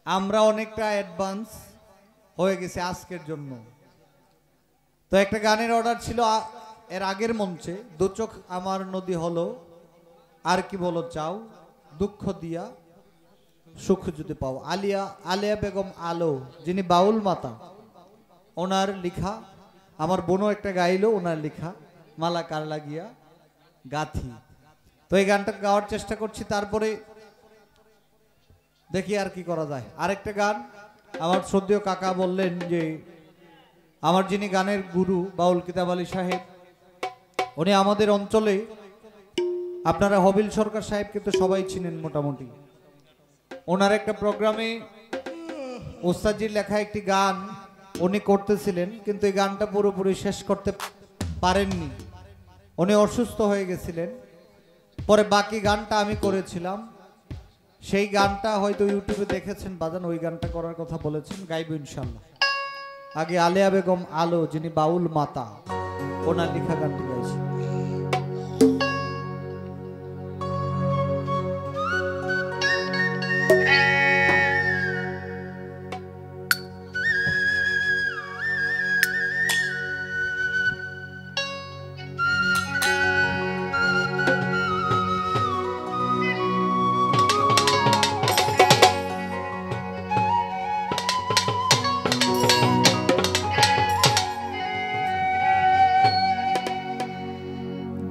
আমরা অনেকটা অ্যাডভান্স হয়ে গেছে আজকের জন্য। তো একটা গানের অর্ডার ছিল এর আগের মঞ্চে, দু চোখ আমার নদী হলো, আর কি বলো চাও, দুঃখ দিয়া সুখ যদি পাও। আলিয়া বেগম আলো, যিনি বাউল মাতা, ওনার লিখা। আমার বোনও একটা গাইলো, ওনার লিখা, মালা কার লাগিয়া গাথি। তো এই গানটা গাওয়ার চেষ্টা করছি, তারপরে দেখি আর কি করা যায়। আরেকটা গান আমার শ্রদ্ধেয় কাকা বললেন যে আমার যিনি গানের গুরু বাউল কিতাব আলী সাহেব, উনি আমাদের অঞ্চলে, আপনারা হবিল সরকার সাহেবকে তো সবাই চিনেন মোটামুটি, ওনার একটা প্রোগ্রামে ওস্তাদজির লেখা একটি গান উনি করতেছিলেন, কিন্তু এই গানটা পুরোপুরি শেষ করতে পারেননি, উনি অসুস্থ হয়ে গেছিলেন। পরে বাকি গানটা আমি করেছিলাম, সেই গানটা হয়তো ইউটিউবে দেখেছেন বাজান, ওই গানটা করার কথা বলেছেন, গাইব ইনশাল্লাহ। আগে আলিয়া বেগম আলো, যিনি বাউল মাতা, ওনার লেখা গানটি গাইছি।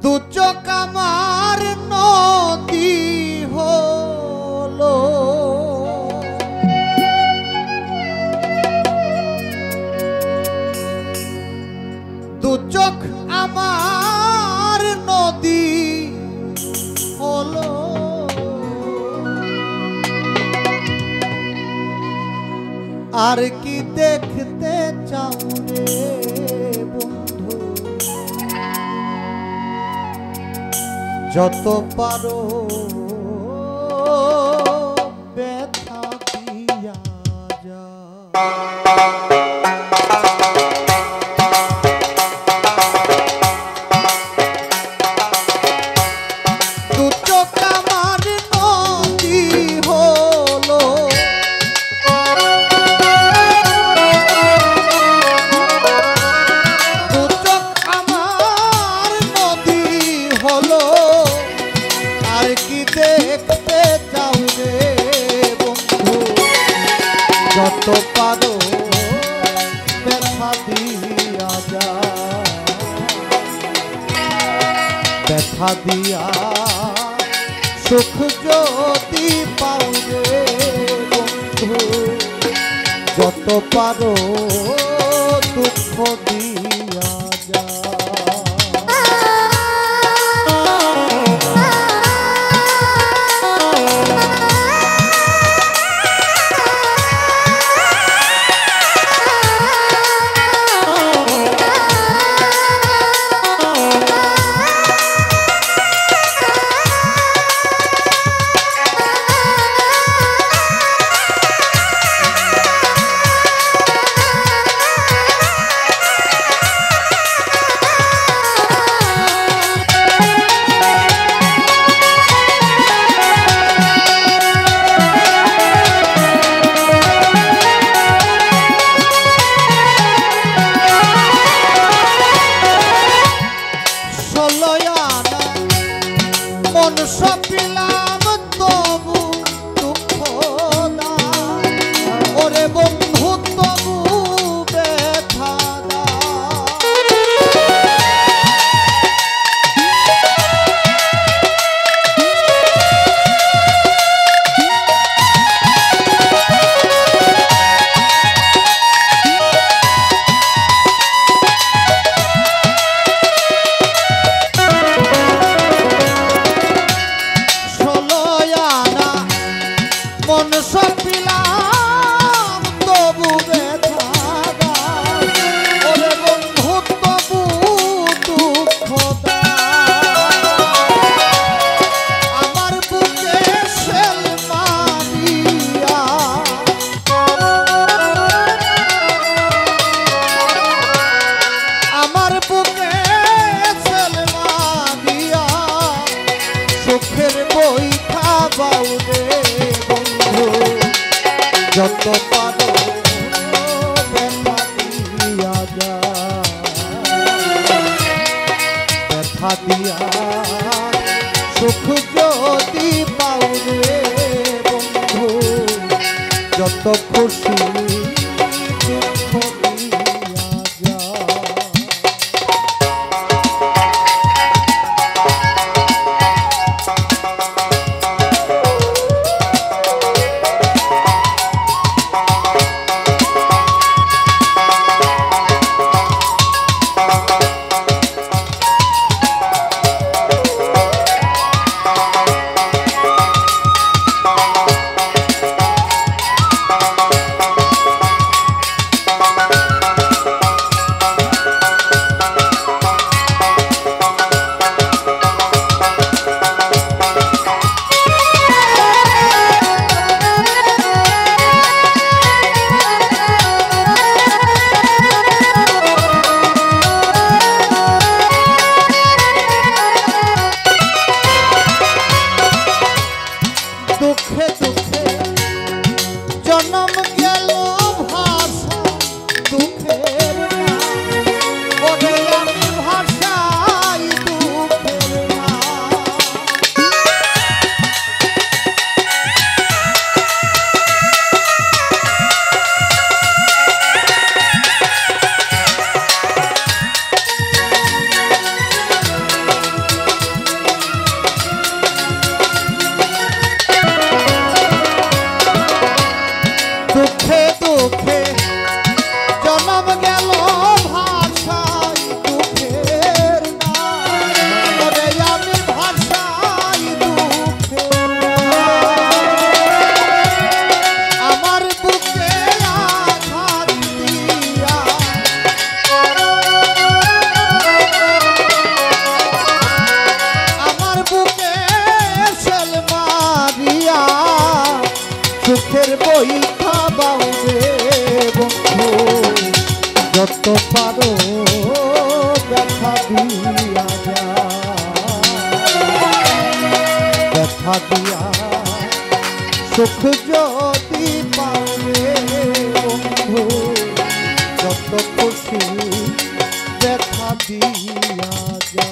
দু চোখ আমার নদী হলো, দু চোখ আমার নদী হলো, আর কি দেখতে চাও রে বন্ধু, যত পারো ব্যথা দিয়া যা। দু চোখ আমার নদী হলো, দু চোখ আমার নদী হলো, আর কি দেখতে চাও রে বন্ধু, যত পারো ব্যথা দিয়া যা, ব্যথা দিয়া সুখ যদি পাও রে বন্ধু, যত পারো দুঃখ দিয়া যা। সপিলাম তবু দুঃখ দা, ওরে বন্ধু তবু ব্যথা দা। মন সপিলাম তবু ব্যথা দা, ওরে বন্ধু তবু দুঃখ দা। আমার বুকে শেল মারিয়া, আমার বুকে শেল মারিয়া, সুখের বই খাবাও রে বন্ধু, যত পারো ব্যথা দিয়া যা, ব্যথা দিয়া সুখ যদি পাও রে বন্ধু, যত খুশি দুঃখ দিয়া যা। দুঃখে দুঃখে জন্ম গেল ভাষা দুঃখের না, ওরে আমি ভাষাই দুঃখের না। দুঃখে দুঃখে জন্ম গেল ভাষাই দুঃখের না, ওরে আমি ভাষাই দুঃখের না। আমার বুকে আঘাত দিয়া আমার বুকে সেল মারিয়া সুখের বই খাবাও রে বন্ধু, যত পারো ব্যথা দিয়া যা, ব্যথা দিয়া সুখ যদি পাও রে বন্ধু, যত খুশি ব্যথা দিয়া যা।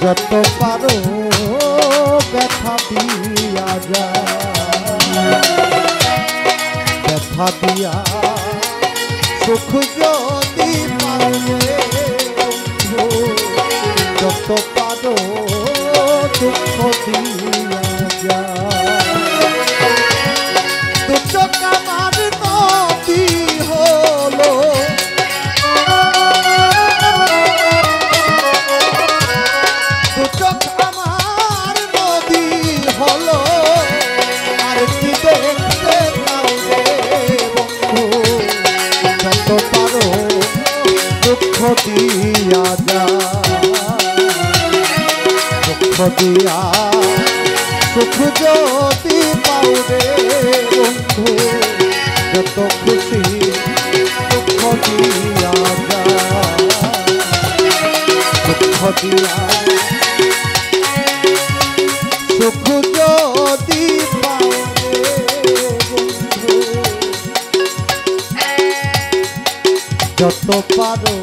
যত পারো ব্যথা দিয়া যা, ব্যথা দিয়া সুখ যদি পাও রে বন্ধু, যত পারো দুঃখ দিয়া যা। দু চোখ আমার নদী দিয়া সুখ যদি পাও রে বন্ধু যত খুশি দুঃখ দিয়া যা দুঃখ দিয়া সুখ যদি পাও রে বন্ধু যত পারো